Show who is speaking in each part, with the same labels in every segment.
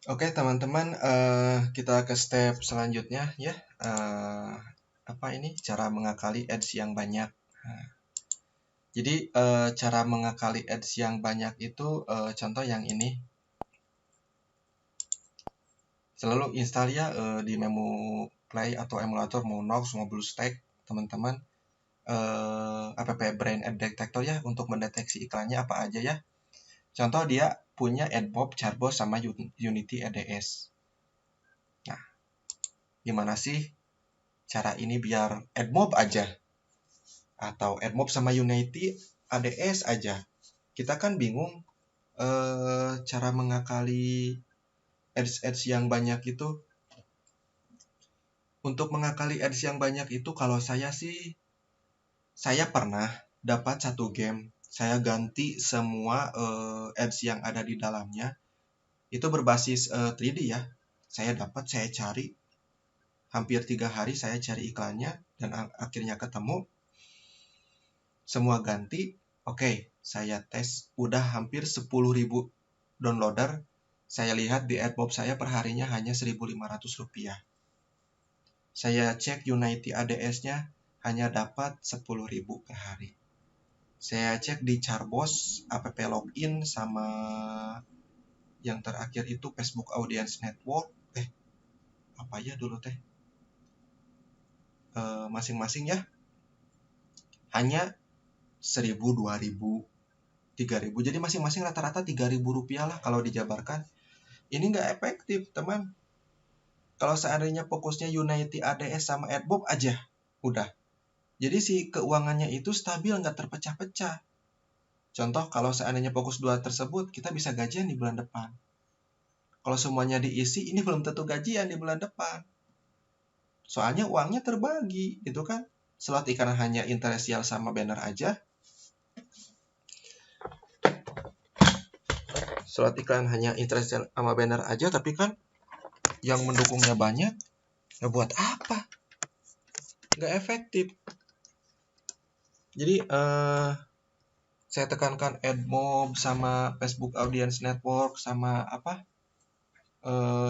Speaker 1: Oke teman-teman, kita ke step selanjutnya ya. Apa ini cara mengakali ads yang banyak. Nah, jadi cara mengakali ads yang banyak itu contoh yang ini. Selalu install ya di menu Play atau emulator mau Nox mau BlueStack teman-teman. App Brand Ad Detector ya untuk mendeteksi iklannya apa aja ya. Contoh dia punya AdMob, Charbos sama Unity ADS. Nah, gimana sih cara ini biar AdMob aja atau AdMob sama Unity ADS aja? Kita kan bingung cara mengakali ads yang banyak itu. Untuk mengakali ads yang banyak itu kalau saya sih, saya pernah dapat satu game, saya ganti semua ads yang ada di dalamnya. Itu berbasis 3D ya. Saya dapat, saya cari. Hampir 3 hari saya cari iklannya dan akhirnya ketemu. Semua ganti. Oke, saya tes. Udah hampir 10.000 downloader. Saya lihat di AdMob saya perharinya hanya Rp1.500. Saya cek Unity ADS-nya hanya dapat 10.000 per hari. Saya cek di Charbos, app login sama yang terakhir itu Facebook Audience Network. Apa ya dulu teh? Masing-masing ya. Hanya 1.000, 2.000, 3.000. Jadi masing-masing rata-rata Rp3.000 lah kalau dijabarkan. Ini nggak efektif, teman. Kalau seandainya fokusnya Unity ADS sama AdMob aja, udah. Jadi si keuangannya itu stabil, nggak terpecah-pecah. Contoh, kalau seandainya fokus dua tersebut, kita bisa gajian di bulan depan. Kalau semuanya diisi, ini belum tentu gajian di bulan depan. Soalnya uangnya terbagi, gitu kan. Slot iklan hanya interestial sama banner aja. Slot iklan hanya interestial sama banner aja, tapi kan yang mendukungnya banyak, ya buat apa? Nggak efektif. Jadi saya tekankan AdMob sama Facebook Audience Network sama apa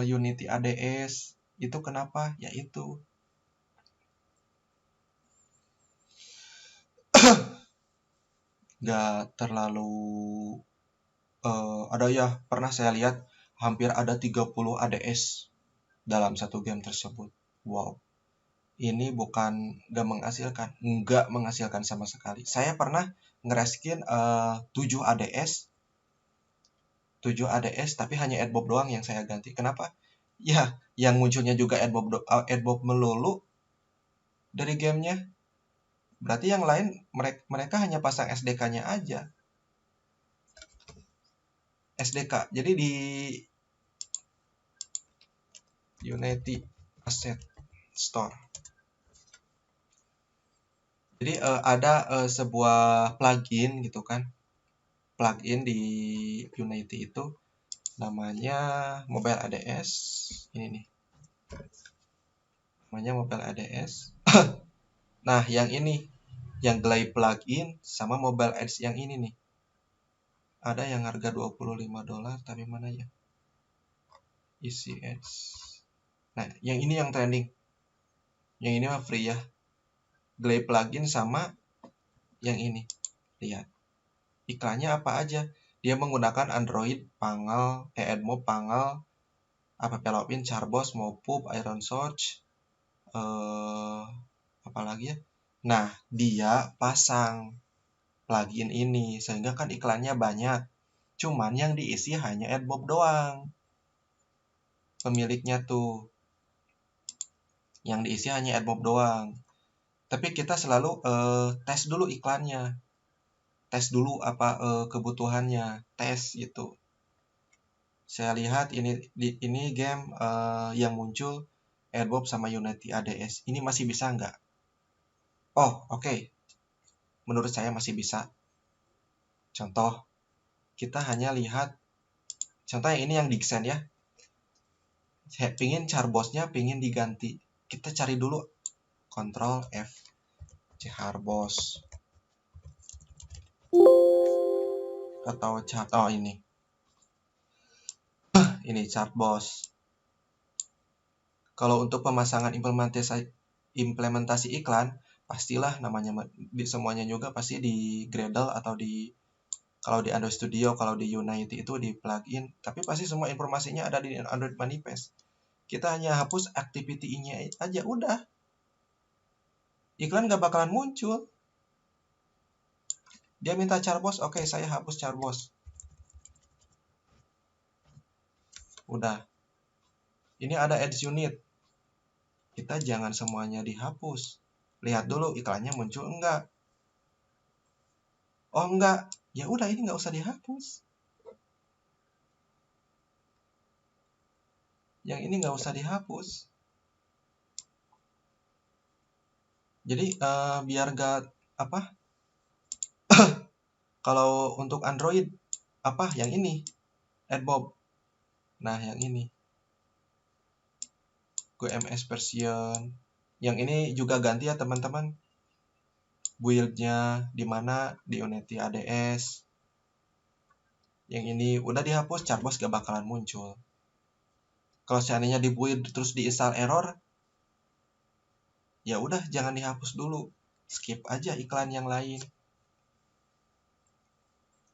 Speaker 1: Unity ADS itu kenapa? Ya itu nggak terlalu ada ya, pernah saya lihat hampir ada 30 ADS dalam satu game tersebut. Wow, ini bukan nggak menghasilkan sama sekali. Saya pernah ngereskin 7 ADS 7 ADS tapi hanya AdMob doang yang saya ganti. Kenapa? Ya, yang munculnya juga AdMob melulu dari gamenya. Berarti yang lain mereka hanya pasang SDK-nya aja. SDK. Jadi di Unity Asset Store. Jadi ada sebuah plugin gitu kan. Plugin di Unity itu namanya Mobile ADS. Ini nih. Namanya Mobile ADS. Nah, yang ini yang Glide plugin sama Mobile Ads yang ini nih. Ada yang harga $25, tapi mana ya? Easy Ads. Nah, yang ini yang trending. Yang ini mah free ya. Glide plugin sama yang ini. Lihat. Iklannya apa aja? Dia menggunakan Android, Pangal, AdMob, Pangal, app login, Charbos, Mopub, Iron Search, apalagi ya? Nah, dia pasang plugin ini sehingga kan iklannya banyak. Cuman yang diisi hanya AdMob doang. Pemiliknya tuh yang diisi hanya AdMob doang. Tapi kita selalu tes dulu iklannya. Tes dulu apa kebutuhannya, tes gitu. Saya lihat ini game yang muncul AdMob sama Unity ADS. Ini masih bisa nggak? Oh, oke. Menurut saya masih bisa. Contoh, kita hanya lihat contoh yang ini yang Dixon ya. Saya pingin Charbosnya pingin diganti. Kita cari dulu Ctrl F Charbos atau ini. ini Chartboss. Kalau untuk pemasangan implementasi iklan, pastilah namanya di semuanya juga pasti di Gradle atau kalau di Android Studio, kalau di Unity itu di plugin, tapi pasti semua informasinya ada di Android Manifest. Kita hanya hapus activity-nya aja, udah. Iklan gak bakalan muncul. Dia minta Chartboss, oke, saya hapus Chartboss. Udah. Ini ada Ads Unit. Kita jangan semuanya dihapus. Lihat dulu iklannya muncul enggak. Oh enggak, ya udah ini nggak usah dihapus. Yang ini nggak usah dihapus. Jadi biar gak apa? Kalau untuk Android apa yang ini? AdBob. Nah yang ini. GMS version. Yang ini juga ganti ya teman-teman. Build-nya di mana di Unity ADS. Yang ini udah dihapus, Chartboss gak bakalan muncul. Kalau seandainya di build terus diinstal error, ya udah jangan dihapus dulu, skip aja iklan yang lain.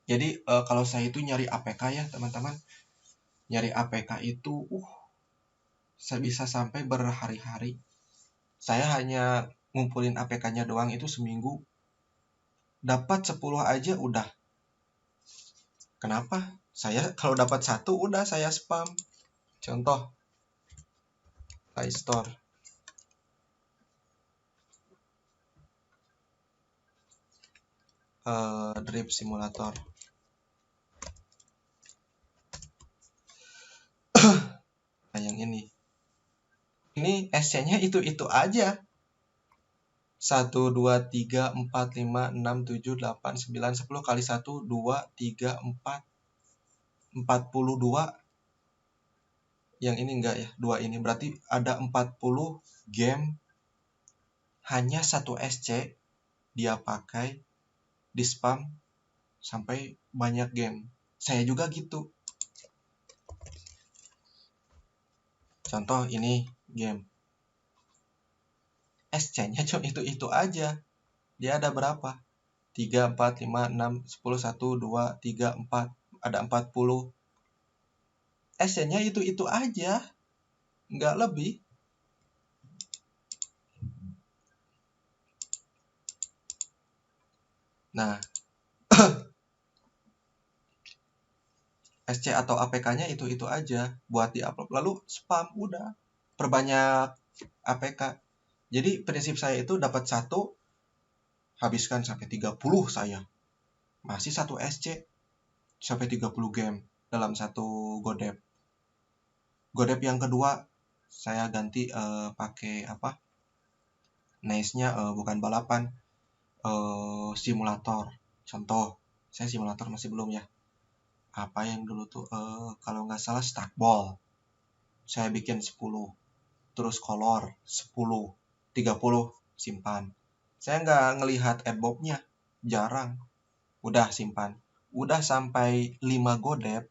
Speaker 1: Jadi kalau saya itu nyari APK ya teman-teman, nyari APK itu saya bisa sampai berhari-hari. Saya hanya ngumpulin APK-nya doang itu seminggu, dapat 10 aja udah. Kenapa? Saya kalau dapat 1 udah saya spam. Contoh Play Store. Drip Simulator. Nah yang ini SC-nya itu aja. 1, 2, 3, 4, 5, 6, 7, 8, 9, 10 kali 1, 2, 3, 4, 42. Yang ini enggak ya, 2 ini. Berarti ada 40 game, hanya 1 SC dia pakai, di spam, sampai banyak game. Saya juga gitu. Contoh ini game. SC-nya cuma itu aja. Dia ada berapa? 3, 4, 5, 6, 10, 1, 2, 3, 4. Ada 40. SC-nya itu aja. Nggak lebih. Nah, SC atau APK-nya itu aja buat di-upload. Lalu spam, udah. Perbanyak APK. Jadi prinsip saya itu dapat 1, habiskan sampai 30 saya. Masih 1 SC sampai 30 game dalam 1 godep. Godep yang kedua saya ganti pakai apa? Nice-nya bukan balapan, simulator. Contoh, saya simulator masih belum ya. Apa yang dulu tuh kalau nggak salah Stackball. Saya bikin 10. Terus color 10, 30 simpan. Saya nggak ngelihat adbob-nya, jarang. Udah simpan. Udah sampai 5 godep,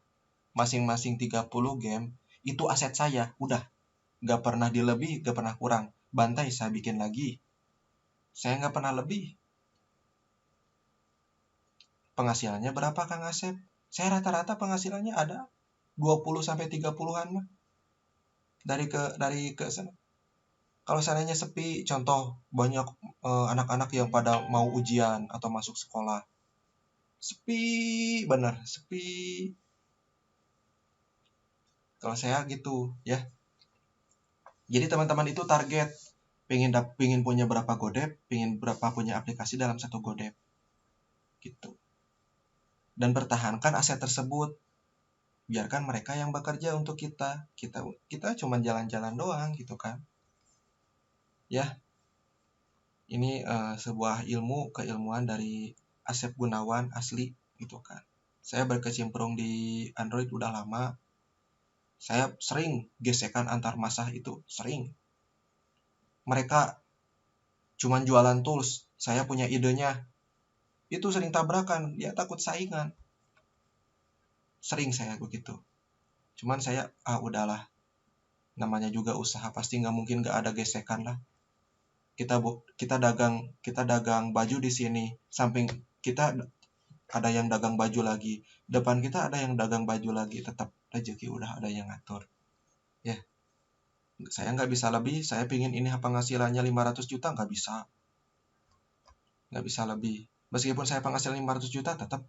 Speaker 1: masing-masing 30 game, itu aset saya, udah. Nggak pernah dilebih, nggak pernah kurang. Bantai saya bikin lagi. Saya nggak pernah lebih. Penghasilannya berapa Kang Asep? Saya rata-rata penghasilannya ada 20 sampai 30-an mah. Dari ke sana. Kalau seandainya sepi, contoh banyak anak-anak yang pada mau ujian atau masuk sekolah. Sepi, bener, sepi. Kalau saya gitu, ya. Jadi teman-teman itu target pengen punya berapa godep, pengen berapa punya aplikasi dalam 1 godep. Gitu. Dan pertahankan aset tersebut. Biarkan mereka yang bekerja untuk kita. Kita cuma jalan-jalan doang gitu kan. Ya. Ini sebuah keilmuan dari Asep Gunawan asli gitu kan. Saya berkecimpung di Android udah lama. Saya sering gesekan antar masa itu, sering. Mereka cuman jualan tools, saya punya idenya. Itu sering tabrakan, dia takut saingan. Sering saya begitu. Cuman saya udahlah, namanya juga usaha, pasti nggak mungkin nggak ada gesekan lah. Kita dagang baju di sini, samping kita ada yang dagang baju lagi, depan kita ada yang dagang baju lagi, tetap rezeki udah ada yang ngatur ya. Saya nggak bisa lebih, saya pingin ini penghasilannya 500 juta, nggak bisa lebih. Meskipun saya penghasilan 500 juta, tetap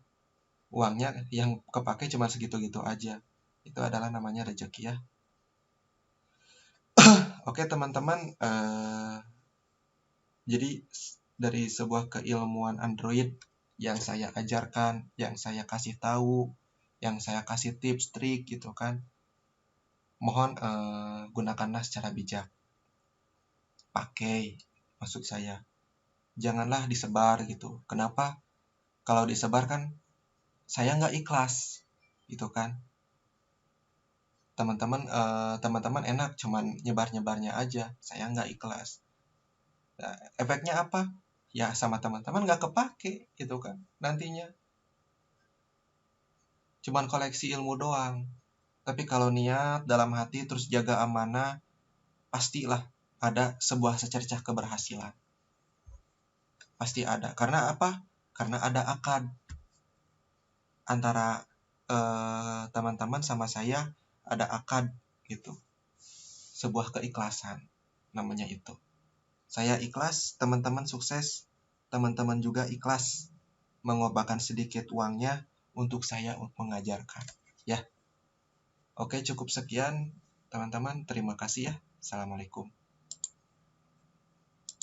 Speaker 1: uangnya yang kepake cuma segitu-gitu aja. Itu adalah namanya rezeki ya. Oke teman-teman, jadi dari sebuah keilmuan Android yang saya ajarkan, yang saya kasih tahu, yang saya kasih tips trik gitu kan, mohon gunakanlah secara bijak. Pakai, maksud saya, janganlah disebar gitu. Kenapa? Kalau disebar kan saya nggak ikhlas gitu kan. Teman-teman enak cuman nyebar-nyebarnya aja, saya nggak ikhlas. Nah, efeknya apa? Ya sama teman-teman nggak kepake gitu kan nantinya, cuman koleksi ilmu doang. Tapi kalau niat dalam hati terus jaga amanah, pastilah ada sebuah secercah keberhasilan. Pasti ada. Karena apa? Karena ada akad antara teman-teman sama saya, ada akad gitu. Sebuah keikhlasan namanya itu. Saya ikhlas, teman-teman sukses, teman-teman juga ikhlas mengorbankan sedikit uangnya untuk saya mengajarkan. Ya. Oke, cukup sekian teman-teman. Terima kasih ya. Assalamualaikum.